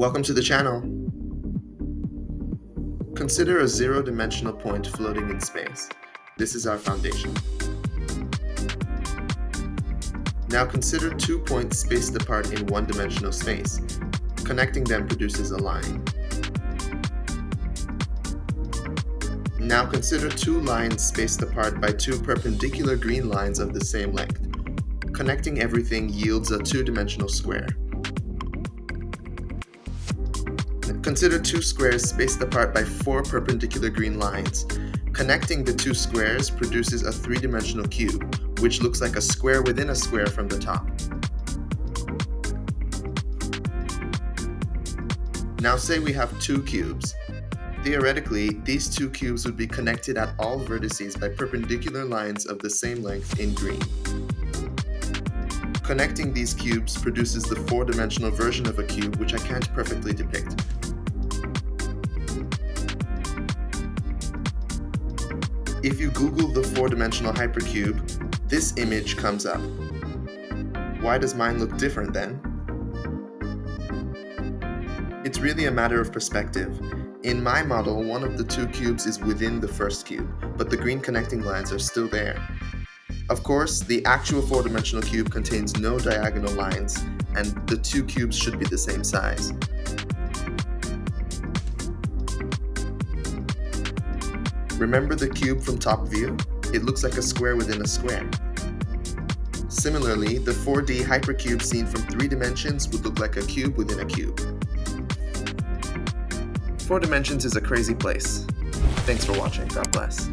Welcome to the channel. Consider a zero-dimensional point floating in space. This is our foundation. Now consider 2 points spaced apart in one-dimensional space. Connecting them produces a line. Now consider 2 lines spaced apart by 2 perpendicular green lines of the same length. Connecting everything yields a 2-dimensional square. Consider 2 squares spaced apart by 4 perpendicular green lines. Connecting the 2 squares produces a 3-dimensional cube, which looks like a square within a square from the top. Now say we have 2 cubes. Theoretically, these 2 cubes would be connected at all vertices by perpendicular lines of the same length in green. Connecting these cubes produces the 4-dimensional version of a cube, which I can't perfectly depict. If you Google the 4-dimensional hypercube, this image comes up. Why does mine look different then? It's really a matter of perspective. In my model, one of the 2 cubes is within the first cube, but the green connecting lines are still there. Of course, the actual 4-dimensional cube contains no diagonal lines, and the 2 cubes should be the same size. Remember the cube from top view? It looks like a square within a square. Similarly, the 4D hypercube seen from 3 dimensions would look like a cube within a cube. 4 dimensions is a crazy place. Thanks for watching. God bless.